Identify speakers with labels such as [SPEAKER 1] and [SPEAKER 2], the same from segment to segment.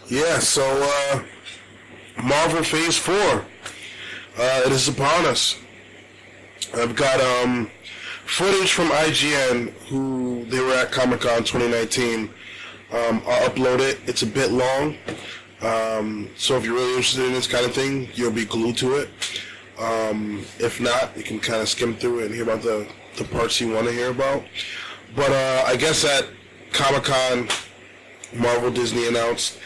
[SPEAKER 1] Yeah, so Marvel Phase 4, it is upon us. I've got footage from IGN, who they were at Comic-Con 2019. I'll upload it. It's a bit long, so if you're really interested in this kind of thing, you'll be glued to it. If not, you can kind of skim through it and hear about the parts you want to hear about. But I guess at Comic-Con, Marvel Disney announced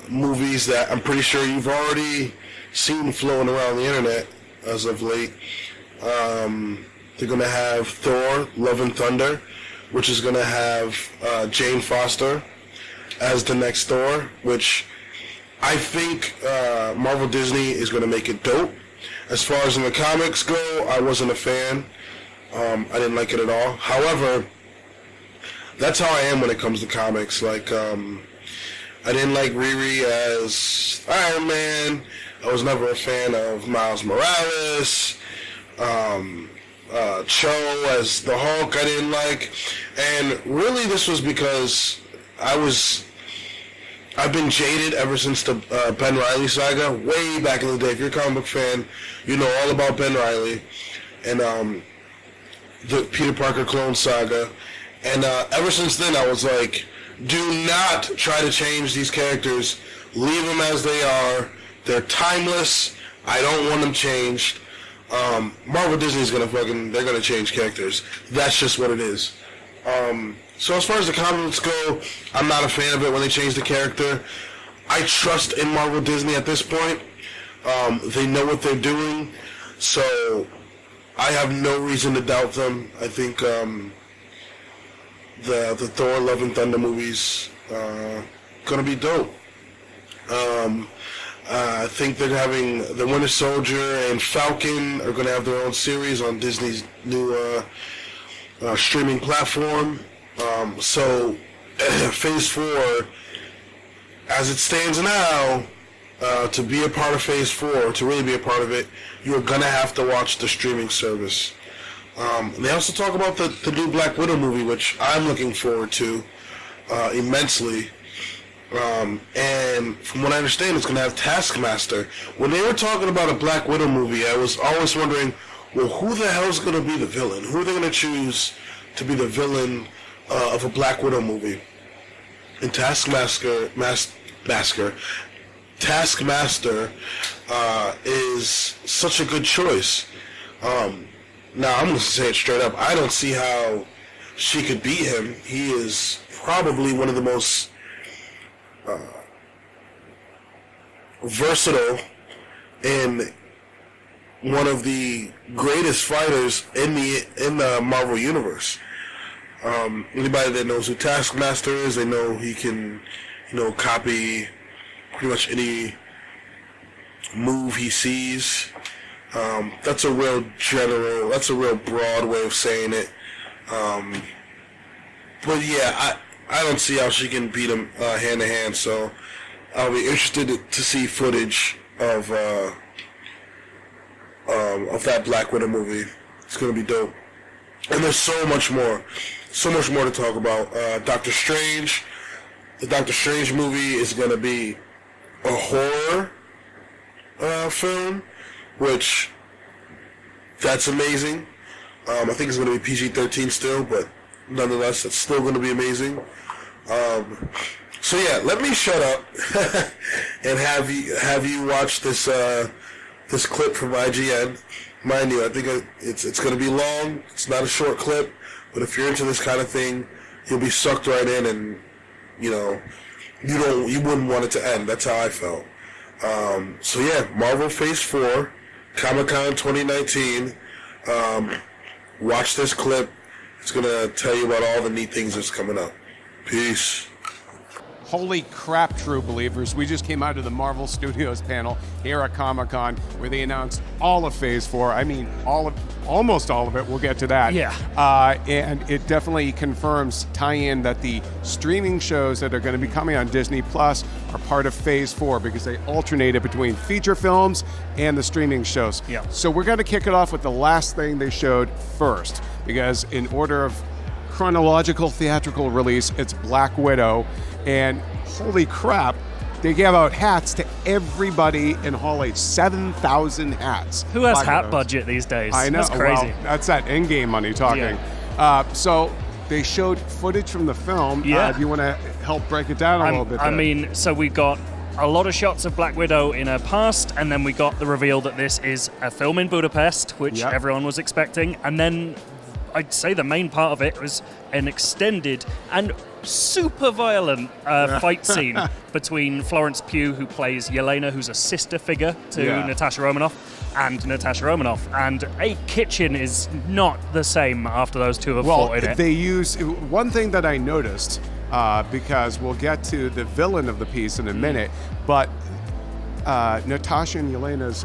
[SPEAKER 1] movies that I'm pretty sure you've already seen floating around the internet as of late. They're going to have Thor, Love and Thunder, which is going to have Jane Foster as the next Thor, which I think Marvel Disney is going to make it dope. As far as in the comics go, I wasn't a fan. I didn't like it at all. However, that's how I am when it comes to comics. Like, I didn't like Riri as Iron Man. I was never a fan of Miles Morales. Cho as the Hulk I didn't like. And really this was because I've been jaded ever since the Ben Reilly saga, way back in the day. If you're a comic book fan, you know all about Ben Reilly and the Peter Parker clone saga. And ever since then, I was like, do not try to change these characters. Leave them as they are. They're timeless. I don't want them changed. Marvel Disney's they're gonna change characters. That's just what it is. So as far as the comics go, I'm not a fan of it when they change the character. I trust in Marvel Disney at this point. They know what they're doing, so I have no reason to doubt them. I think the Thor, Love and Thunder movies gonna be dope. I think they're having the Winter Soldier and Falcon are gonna have their own series on Disney's new streaming platform. So Phase 4, as it stands now, to be a part of Phase 4, to really be a part of it, you're gonna have to watch the streaming service. They also talk about the new Black Widow movie, which I'm looking forward to immensely. And from what I understand, it's going to have Taskmaster. When they were talking about a Black Widow movie, I was always wondering, well, who the hell's going to be the villain? Who are they going to choose to be the villain of a Black Widow movie? And Taskmaster is such a good choice. Now, I'm going to say it straight up. I don't see how she could beat him. He is probably one of the most versatile and one of the greatest fighters in the Marvel universe. Anybody that knows who Taskmaster is, they know he can, copy pretty much any move he sees. That's a real broad way of saying it. But yeah, I don't see how she can beat him hand to hand. So I'll be interested to see footage of that Black Widow movie. It's gonna be dope. And there's so much more to talk about. Doctor Strange. The Doctor Strange movie is gonna be a horror film, which that's amazing. I think it's going to be PG-13 still, but nonetheless, it's still going to be amazing. So yeah, let me shut up and have you watch this clip from IGN. Mind you, I think it's going to be long. It's not a short clip, but if you're into this kind of thing, you'll be sucked right in, and you wouldn't want it to end. That's how I felt. So yeah, Marvel Phase 4, Comic-Con 2019. Watch this clip. It's going to tell you about all the neat things that's coming up. Peace.
[SPEAKER 2] Holy crap, true believers. We just came out of the Marvel Studios panel here at Comic-Con where they announced all of Phase 4. I mean, almost all of it. We'll get to that.
[SPEAKER 3] Yeah.
[SPEAKER 2] And it definitely confirms tie-in that the streaming shows that are going to be coming on Disney Plus are part of Phase 4 because they alternated between feature films and the streaming shows.
[SPEAKER 3] Yeah.
[SPEAKER 2] So we're going to kick it off with the last thing they showed first because in order of chronological theatrical release, it's Black Widow, and holy crap, they gave out hats to everybody in Hall H. 7,000 hats.
[SPEAKER 3] Who has
[SPEAKER 2] Black
[SPEAKER 3] hat
[SPEAKER 2] Widows.
[SPEAKER 3] budget these days?
[SPEAKER 2] I know.
[SPEAKER 3] That's crazy.
[SPEAKER 2] Well, that's that Endgame money talking. So they showed footage from the film.
[SPEAKER 3] Yeah.
[SPEAKER 2] Do you want to help break it down a little bit?
[SPEAKER 3] I
[SPEAKER 2] there?
[SPEAKER 3] mean, so we got a lot of shots of Black Widow in her past, and then we got the reveal that this is a film in Budapest, which everyone was expecting, and then I'd say the main part of it was an extended and super violent fight scene between Florence Pugh, who plays Yelena, who's a sister figure to Natasha Romanoff, and Natasha Romanoff. And a kitchen is not the same after those two have fought in it.
[SPEAKER 2] They use one thing that I noticed, because we'll get to the villain of the piece in a minute, but Natasha and Yelena's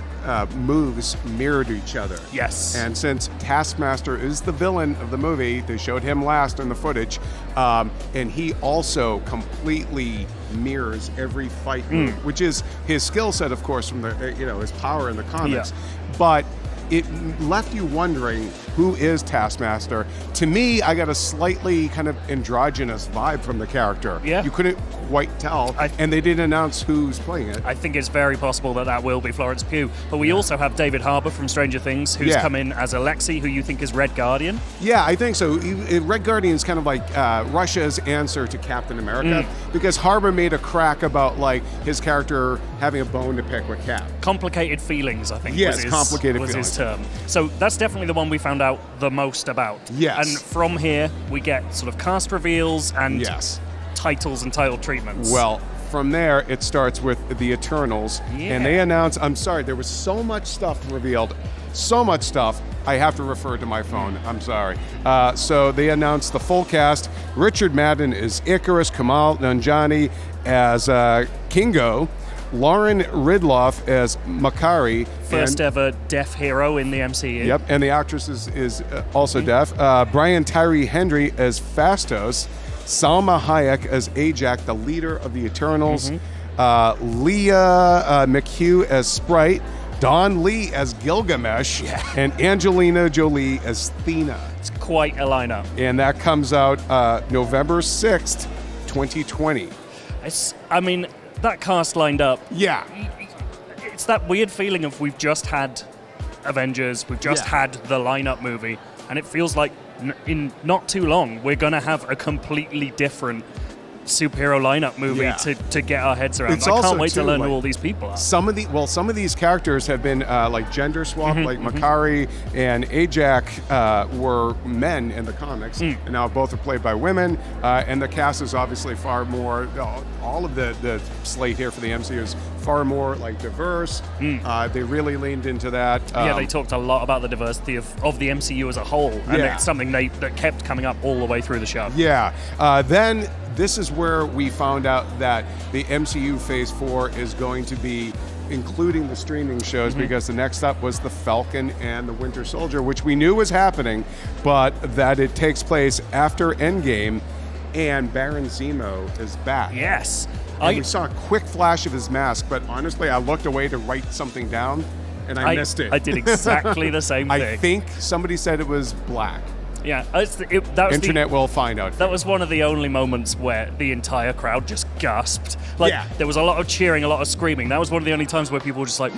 [SPEAKER 2] moves mirrored each other.
[SPEAKER 3] Yes.
[SPEAKER 2] And since Taskmaster is the villain of the movie, they showed him last in the footage, and he also completely mirrors every fight move, which is his skill set, of course, from the his power in the comics. But it left you wondering, who is Taskmaster? To me, I got a slightly kind of androgynous vibe from the character.
[SPEAKER 3] Yeah.
[SPEAKER 2] You couldn't quite tell, and they didn't announce who's playing it.
[SPEAKER 3] I think it's very possible that will be Florence Pugh. But we also have David Harbour from Stranger Things, who's come in as Alexei, who you think is Red Guardian.
[SPEAKER 2] Yeah, I think so. Red Guardian is kind of like Russia's answer to Captain America, because Harbour made a crack about like his character having a bone to pick with Cap.
[SPEAKER 3] Complicated feelings, I think.
[SPEAKER 2] Yes,
[SPEAKER 3] was his,
[SPEAKER 2] complicated
[SPEAKER 3] was
[SPEAKER 2] feelings.
[SPEAKER 3] his term. So that's definitely the one we found out the most about.
[SPEAKER 2] Yes.
[SPEAKER 3] And from here, we get sort of cast reveals and titles and title treatments.
[SPEAKER 2] Well, from there, it starts with the Eternals, and they announce, I'm sorry, there was so much stuff revealed, so much stuff, I have to refer to my phone, I'm sorry. So they announced the full cast. Richard Madden is Icarus, Kamal Nanjiani as Kingo, Lauren Ridloff as Makari.
[SPEAKER 3] First ever deaf hero in the MCU.
[SPEAKER 2] Yep, and the actress is also deaf. Brian Tyree Henry as Phastos. Salma Hayek as Ajak, the leader of the Eternals. Leah McHugh as Sprite. Don Lee as Gilgamesh. And Angelina Jolie as Thena.
[SPEAKER 3] It's quite a lineup.
[SPEAKER 2] And that comes out November 6th, 2020.
[SPEAKER 3] That cast lined up.
[SPEAKER 2] Yeah.
[SPEAKER 3] It's that weird feeling of we've just had Avengers, we've just had the lineup movie, and it feels like in not too long we're going to have a completely different superhero lineup movie to get our heads around. I can't wait to learn who all these people are.
[SPEAKER 2] Some of these characters have been like gender swapped, like Makari and Ajak were men in the comics, and now both are played by women. And the cast is obviously far more. All of the slate here for the MCU is far more like diverse. They really leaned into that.
[SPEAKER 3] They talked a lot about the diversity of the MCU as a whole, and it's something that kept coming up all the way through the show.
[SPEAKER 2] Then this is where we found out that the MCU Phase 4 is going to be including the streaming shows, because the next up was The Falcon and The Winter Soldier, which we knew was happening, but that it takes place after Endgame, and Baron Zemo is back.
[SPEAKER 3] Yes.
[SPEAKER 2] We saw a quick flash of his mask, but honestly, I looked away to write something down, and I missed it.
[SPEAKER 3] I did exactly the same thing.
[SPEAKER 2] I think somebody said it was black.
[SPEAKER 3] Yeah, that was
[SPEAKER 2] Internet will find out.
[SPEAKER 3] That was one of the only moments where the entire crowd just gasped. There was a lot of cheering, a lot of screaming. That was one of the only times where people were just like,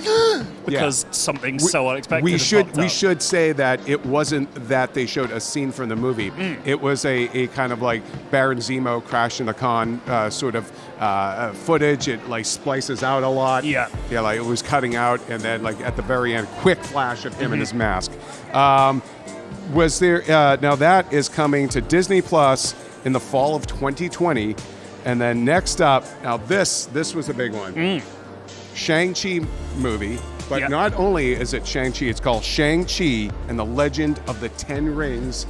[SPEAKER 3] because something so unexpected.
[SPEAKER 2] We should say that it wasn't that they showed a scene from the movie. It was a kind of like Baron Zemo crash in the con sort of footage. It like splices out a lot. Like it was cutting out, and then like at the very end, quick flash of him in his mask. Was there now that is coming to Disney Plus in the fall of 2020, and then next up, now this was a big one, Shang-Chi movie, but not only is it Shang-Chi, it's called Shang-Chi and the Legend of the Ten Rings.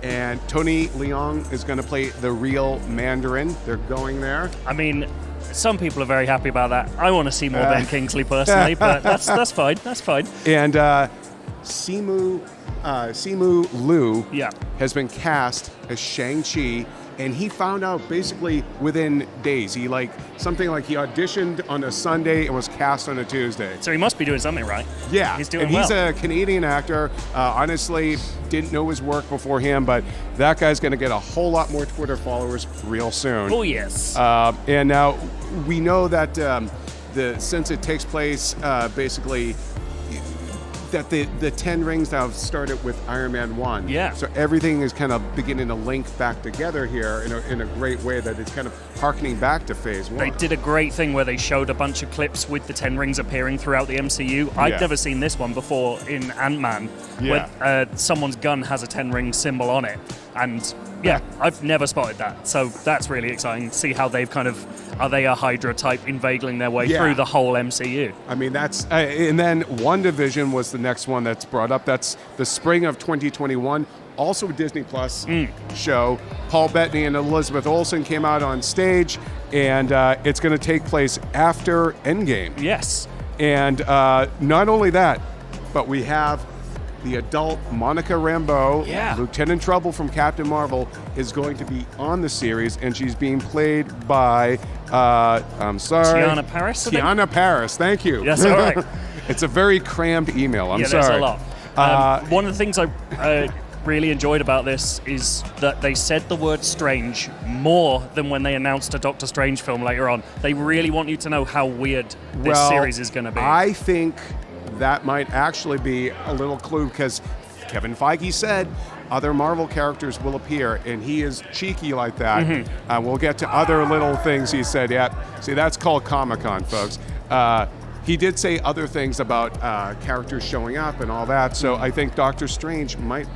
[SPEAKER 2] And Tony Leung is going to play the real Mandarin. They're going there.
[SPEAKER 3] I mean, some people are very happy about that. I want to see more Ben Kingsley personally, but that's fine. That's fine.
[SPEAKER 2] And Simu Liu has been cast as Shang-Chi, and he found out basically within days. He auditioned on a Sunday and was cast on a Tuesday.
[SPEAKER 3] So he must be doing something right.
[SPEAKER 2] Yeah,
[SPEAKER 3] he's doing
[SPEAKER 2] and
[SPEAKER 3] well.
[SPEAKER 2] He's a Canadian actor. Honestly, didn't know his work beforehand, but that guy's going to get a whole lot more Twitter followers real soon.
[SPEAKER 3] Oh yes.
[SPEAKER 2] And now we know that since it takes place basically that the 10 rings now have started with Iron Man 1.
[SPEAKER 3] Yeah.
[SPEAKER 2] So everything is kind of beginning to link back together here in a great way that it's kind of harkening back to Phase 1.
[SPEAKER 3] They did a great thing where they showed a bunch of clips with the 10 rings appearing throughout the MCU. I'd never seen this one before in Ant-Man, where someone's gun has a 10 ring symbol on it. And I've never spotted that. So that's really exciting. See how they've are they a Hydra type inveigling their way through the whole MCU?
[SPEAKER 2] I mean, that's, and then WandaVision was the next one that's brought up. That's the spring of 2021. Also a Disney Plus show. Paul Bettany and Elizabeth Olsen came out on stage, and it's going to take place after Endgame.
[SPEAKER 3] Yes.
[SPEAKER 2] And not only that, but we have the adult Monica Rambeau, Lieutenant Trouble from Captain Marvel, is going to be on the series, and she's being played by,
[SPEAKER 3] Tiana Paris?
[SPEAKER 2] Tiana Paris, thank you.
[SPEAKER 3] Yes, all right.
[SPEAKER 2] It's a very crammed email, I'm sorry.
[SPEAKER 3] There's a lot. One of the things I really enjoyed about this is that they said the word strange more than when they announced a Doctor Strange film later on. They really want you to know how weird this series is going to be.
[SPEAKER 2] I think that might actually be a little clue, because Kevin Feige said other Marvel characters will appear, and he is cheeky like that. We'll get to other little things he said. See, that's called Comic-Con, folks. He did say other things about characters showing up and all that, so I think Doctor Strange might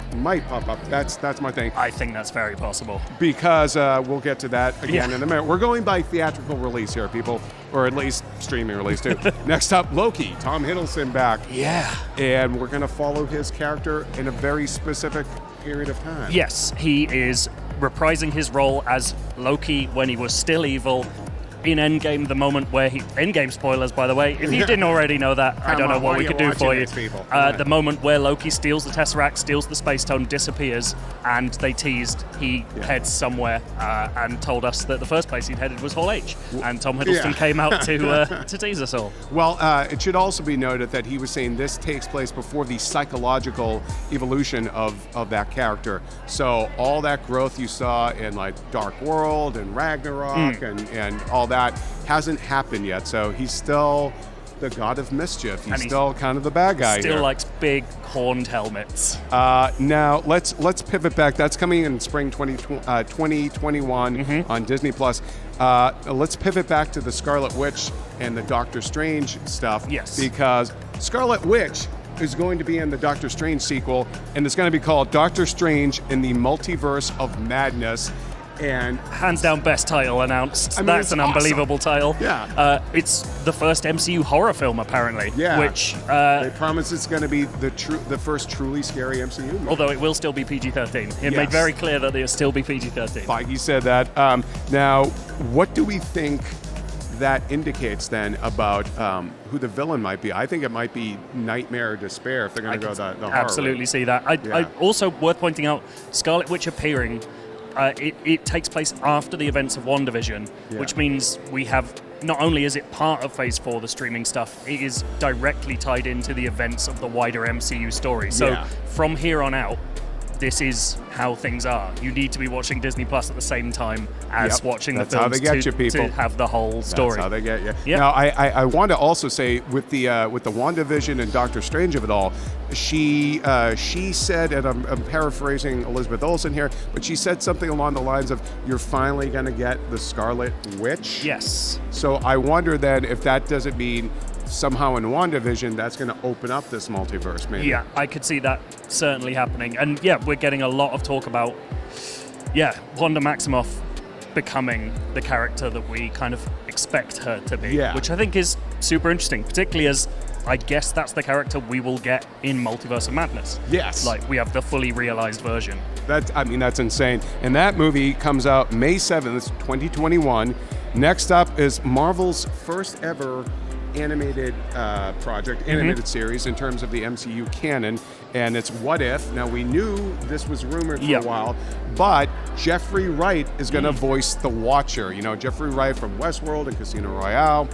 [SPEAKER 2] pop up. That's my thing.
[SPEAKER 3] I think that's very possible.
[SPEAKER 2] Because we'll get to that again in a minute. We're going by theatrical release here, people, or at least streaming release too. Next up, Loki. Tom Hiddleston back.
[SPEAKER 3] Yeah.
[SPEAKER 2] And we're going to follow his character in a very specific period of time.
[SPEAKER 3] Yes, he is reprising his role as Loki when he was still evil. In Endgame, the moment where Endgame spoilers, by the way. If you didn't already know that, I don't know what we could do for you. The moment where Loki steals the Tesseract, steals the Space Stone, disappears, and they teased he heads somewhere and told us that the first place he'd headed was Hall H. And Tom Hiddleston came out to tease us all.
[SPEAKER 2] Well, it should also be noted that he was saying this takes place before the psychological evolution of that character. So all that growth you saw in like Dark World and Ragnarok and all that hasn't happened yet, so he's still the god of mischief. He's still kind of the bad guy.
[SPEAKER 3] Still likes big horned helmets.
[SPEAKER 2] Now let's pivot back. That's coming in spring 2021 on Disney Plus. Let's pivot back to the Scarlet Witch and the Doctor Strange stuff.
[SPEAKER 3] Yes,
[SPEAKER 2] because Scarlet Witch is going to be in the Doctor Strange sequel, and it's going to be called Doctor Strange in the Multiverse of Madness. And
[SPEAKER 3] hands down best title announced.
[SPEAKER 2] I mean,
[SPEAKER 3] that's an unbelievable title.
[SPEAKER 2] Yeah.
[SPEAKER 3] It's the first MCU horror film, apparently.
[SPEAKER 2] Yeah.
[SPEAKER 3] Which
[SPEAKER 2] they promise it's going to be the first truly scary MCU movie.
[SPEAKER 3] Although it will still be PG-13. It made very clear that it'll still be PG-13.
[SPEAKER 2] Feige said that. Now, what do we think that indicates then about who the villain might be? I think it might be Nightmare or Despair if they're going to go the horror.
[SPEAKER 3] Absolutely see that. I also worth pointing out Scarlet Witch appearing. It takes place after the events of WandaVision, which means we have, not only is it part of Phase 4, the streaming stuff, it is directly tied into the events of the wider MCU story. So from here on out, this is how things are. You need to be watching Disney Plus at the same time as watching the films to have the whole story.
[SPEAKER 2] That's how they get you.
[SPEAKER 3] Yep.
[SPEAKER 2] Now, I want to also say with the WandaVision and Doctor Strange of it all, she said, and I'm paraphrasing Elizabeth Olsen here, but she said something along the lines of, "You're finally going to get the Scarlet Witch."
[SPEAKER 3] Yes.
[SPEAKER 2] So I wonder then if that doesn't mean somehow in WandaVision that's going to open up this multiverse, maybe.
[SPEAKER 3] Yeah, I could see that certainly happening. And we're getting a lot of talk about, Wanda Maximoff becoming the character that we kind of expect her to be, which I think is super interesting, particularly as I guess that's the character we will get in Multiverse of Madness.
[SPEAKER 2] Yes.
[SPEAKER 3] Like, we have the fully realized version.
[SPEAKER 2] That's insane. And that movie comes out May 7th, 2021. Next up is Marvel's first ever animated project, animated series in terms of the MCU canon, and it's What If. Now, we knew this was rumored for
[SPEAKER 3] Yep.
[SPEAKER 2] a while, but Jeffrey Wright is going to voice the Watcher. You know, Jeffrey Wright from Westworld and Casino Royale.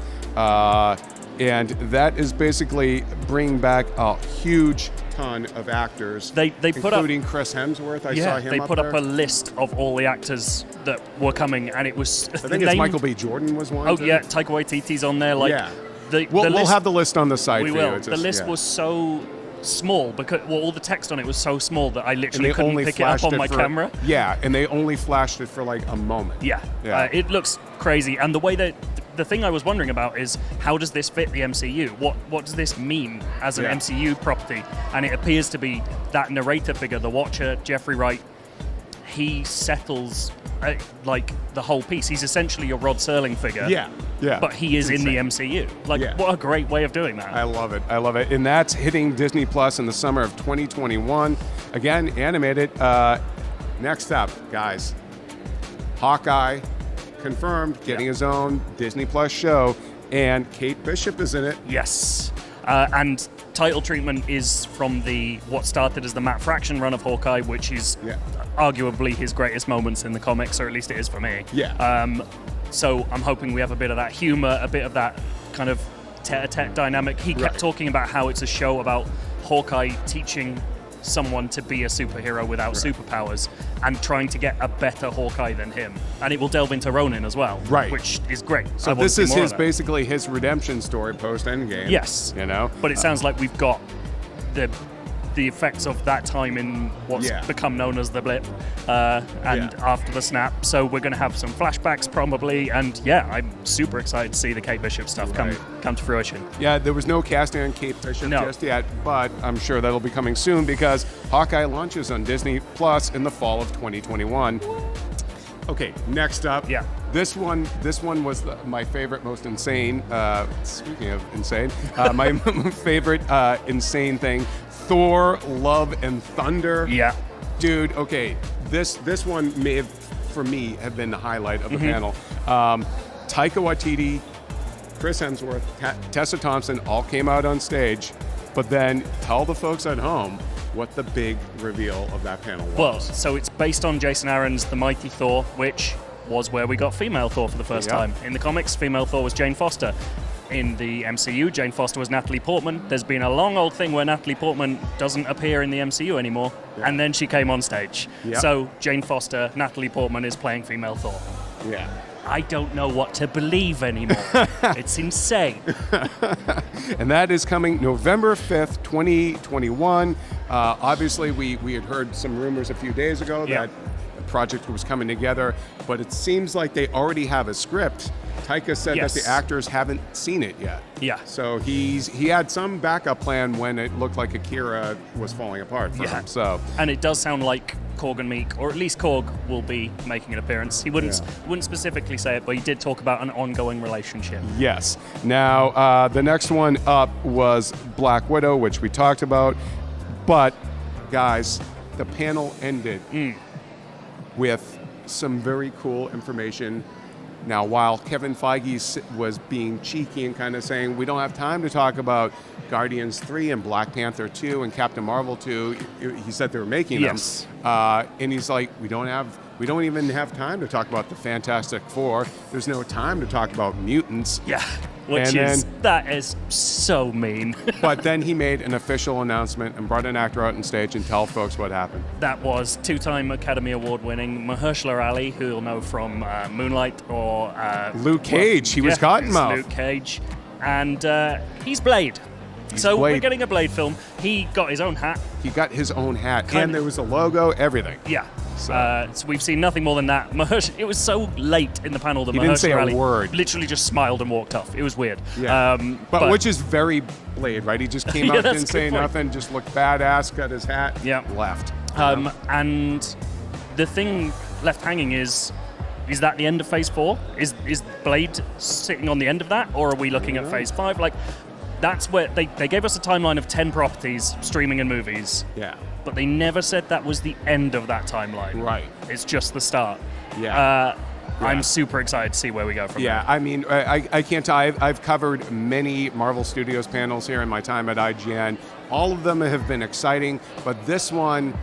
[SPEAKER 2] And that is basically bringing back a huge ton of actors,
[SPEAKER 3] They put up,
[SPEAKER 2] including Chris Hemsworth. I saw him
[SPEAKER 3] they
[SPEAKER 2] up
[SPEAKER 3] put
[SPEAKER 2] there.
[SPEAKER 3] up a list of all the actors that were coming, and it was.
[SPEAKER 2] I think it's Michael B. Jordan was one.
[SPEAKER 3] Oh yeah, Taika Waititi's on there. Like,
[SPEAKER 2] Yeah.
[SPEAKER 3] the
[SPEAKER 2] We'll
[SPEAKER 3] list,
[SPEAKER 2] have the list on the site
[SPEAKER 3] we
[SPEAKER 2] for
[SPEAKER 3] will.
[SPEAKER 2] you. It's
[SPEAKER 3] The
[SPEAKER 2] just-
[SPEAKER 3] list
[SPEAKER 2] yeah.
[SPEAKER 3] was so small because all the text on it was so small that I
[SPEAKER 2] And
[SPEAKER 3] literally
[SPEAKER 2] they
[SPEAKER 3] couldn't
[SPEAKER 2] only
[SPEAKER 3] pick it up
[SPEAKER 2] flashed
[SPEAKER 3] on my
[SPEAKER 2] for-
[SPEAKER 3] camera.
[SPEAKER 2] Yeah, and they only flashed it for like a moment.
[SPEAKER 3] Yeah,
[SPEAKER 2] Yeah.
[SPEAKER 3] it looks crazy, and the way that the thing I was wondering about is how does this fit the MCU? What does this mean as an
[SPEAKER 2] Yeah.
[SPEAKER 3] MCU property? And it appears to be that narrator figure, the Watcher, Jeffrey Wright. He settles like the whole piece. He's essentially a Rod Serling figure.
[SPEAKER 2] Yeah, yeah.
[SPEAKER 3] But he is in the
[SPEAKER 2] Insane.
[SPEAKER 3] MCU. Like,
[SPEAKER 2] Yeah.
[SPEAKER 3] what a great way of doing that.
[SPEAKER 2] I love it. I love it. And that's hitting Disney Plus in the summer of 2021. Again, animated. Next up, guys, Hawkeye confirmed getting his own Disney Plus show, and Kate Bishop is in it.
[SPEAKER 3] Yes. And title treatment is from what started as the Matt Fraction run of Hawkeye, which is
[SPEAKER 2] Yeah.
[SPEAKER 3] arguably his greatest moments in the comics, or at least it is for me.
[SPEAKER 2] Yeah.
[SPEAKER 3] So I'm hoping we have a bit of that humor, a bit of that kind of tete-a-tete dynamic. He kept
[SPEAKER 2] Right.
[SPEAKER 3] talking about how it's a show about Hawkeye teaching someone to be a superhero without superpowers and trying to get a better Hawkeye than him. And it will delve into Ronin as well,
[SPEAKER 2] Right.
[SPEAKER 3] which is great.
[SPEAKER 2] So
[SPEAKER 3] I want
[SPEAKER 2] this
[SPEAKER 3] to see
[SPEAKER 2] is
[SPEAKER 3] more of
[SPEAKER 2] his
[SPEAKER 3] that.
[SPEAKER 2] basically his redemption story post Endgame.
[SPEAKER 3] Yes.
[SPEAKER 2] You know?
[SPEAKER 3] But it sounds like we've got the effects of that time in what's
[SPEAKER 2] Yeah.
[SPEAKER 3] become known as the blip and
[SPEAKER 2] Yeah.
[SPEAKER 3] after the snap. So we're going to have some flashbacks probably. And yeah, I'm super excited to see the Kate Bishop stuff come to fruition.
[SPEAKER 2] Yeah, there was no casting on Kate Bishop
[SPEAKER 3] No.
[SPEAKER 2] just yet, but I'm sure that'll be coming soon because Hawkeye launches on Disney Plus in the fall of 2021. Okay, next up.
[SPEAKER 3] Yeah.
[SPEAKER 2] This one was my favorite, most insane. Speaking of insane, my favorite insane thing: Thor: Love and Thunder.
[SPEAKER 3] Yeah.
[SPEAKER 2] Dude. Okay, this one may have, for me, have been the highlight of the panel. Taika Waititi, Chris Hemsworth, Tessa Thompson all came out on stage, but then tell the folks at home what the big reveal of that panel was.
[SPEAKER 3] Well, so it's based on Jason Aaron's The Mighty Thor, which was where we got female Thor for the first time. In the comics, female Thor was Jane Foster. In the MCU, Jane Foster was Natalie Portman. There's been a long old thing where Natalie Portman doesn't appear in the MCU anymore, and then she came on stage.
[SPEAKER 2] Yeah.
[SPEAKER 3] So Jane Foster, Natalie Portman is playing female Thor.
[SPEAKER 2] Yeah.
[SPEAKER 3] I don't know what to believe anymore. It's insane.
[SPEAKER 2] And that is coming November 5th, 2021. Obviously, we had heard some rumors a few days ago that the project was coming together, but it seems like they already have a script. Taika said that the actors haven't seen it yet.
[SPEAKER 3] Yeah.
[SPEAKER 2] So he had some backup plan when it looked like Akira was falling apart for him. So
[SPEAKER 3] And it does sound like Korg and Meek, or at least Korg, will be making an appearance. He wouldn't specifically say it, but he did talk about an ongoing relationship.
[SPEAKER 2] yes. Now the next one up was Black Widow, which we talked about. But guys, the panel ended with some very cool information. Now, while Kevin Feige was being cheeky and kind of saying, we don't have time to talk about Guardians 3 and Black Panther 2 and Captain Marvel 2, he said they were making them. And he's like, we don't even have time to talk about the Fantastic Four. There's no time to talk about mutants.
[SPEAKER 3] Yeah, that is so mean.
[SPEAKER 2] But then he made an official announcement and brought an actor out on stage and tell folks what happened.
[SPEAKER 3] That was two-time Academy Award-winning Mahershala Ali, who you'll know from Moonlight or
[SPEAKER 2] Luke Cage. He was Cottonmouth.
[SPEAKER 3] Luke Cage, and he's Blade. So
[SPEAKER 2] Blade.
[SPEAKER 3] we're getting a Blade film. He got his own hat.
[SPEAKER 2] He got his own hat,
[SPEAKER 3] Kind
[SPEAKER 2] and there was a logo, everything.
[SPEAKER 3] Yeah.
[SPEAKER 2] So-
[SPEAKER 3] So we've seen nothing more than that. It was so late in the panel that
[SPEAKER 2] He didn't say a
[SPEAKER 3] Mahershala Ali
[SPEAKER 2] word.
[SPEAKER 3] literally just smiled and walked off. It was weird.
[SPEAKER 2] Yeah. But which is very Blade, right? He just came
[SPEAKER 3] Yeah,
[SPEAKER 2] out,
[SPEAKER 3] that's
[SPEAKER 2] didn't
[SPEAKER 3] a
[SPEAKER 2] say
[SPEAKER 3] good point.
[SPEAKER 2] nothing, just looked badass, got his hat,
[SPEAKER 3] Yeah.
[SPEAKER 2] left.
[SPEAKER 3] And the thing left hanging is that the end of Phase 4? Is Blade sitting on the end of that, or are we looking at Phase 5? Like, that's where they gave us a timeline of 10 properties, streaming and movies.
[SPEAKER 2] Yeah.
[SPEAKER 3] But they never said that was the end of that timeline.
[SPEAKER 2] Right.
[SPEAKER 3] It's just the start.
[SPEAKER 2] Yeah.
[SPEAKER 3] I'm super excited to see where we go from
[SPEAKER 2] Yeah,
[SPEAKER 3] there.
[SPEAKER 2] I mean, I can't tell. I've covered many Marvel Studios panels here in my time at IGN. All of them have been exciting, but this one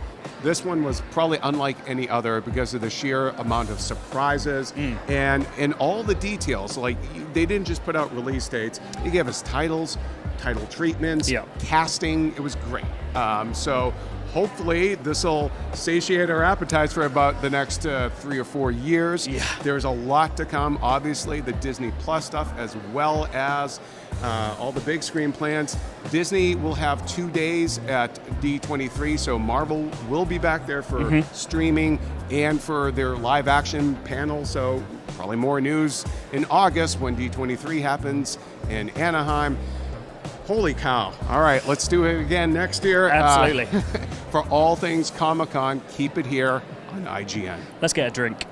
[SPEAKER 2] was probably unlike any other because of the sheer amount of surprises and all the details. Like, they didn't just put out release dates. They gave us titles, title treatments, casting. It was great. So hopefully this will satiate our appetites for about the next 3 or 4 years.
[SPEAKER 3] Yeah.
[SPEAKER 2] There's a lot to come, obviously, the Disney Plus stuff, as well as all the big screen plans. Disney will have 2 days at D23, so Marvel will be back there for streaming and for their live action panel. So probably more news in August when D23 happens in Anaheim. Holy cow. All right, let's do it again next year.
[SPEAKER 3] Absolutely.
[SPEAKER 2] For all things Comic-Con, keep it here on IGN.
[SPEAKER 3] Let's get a drink.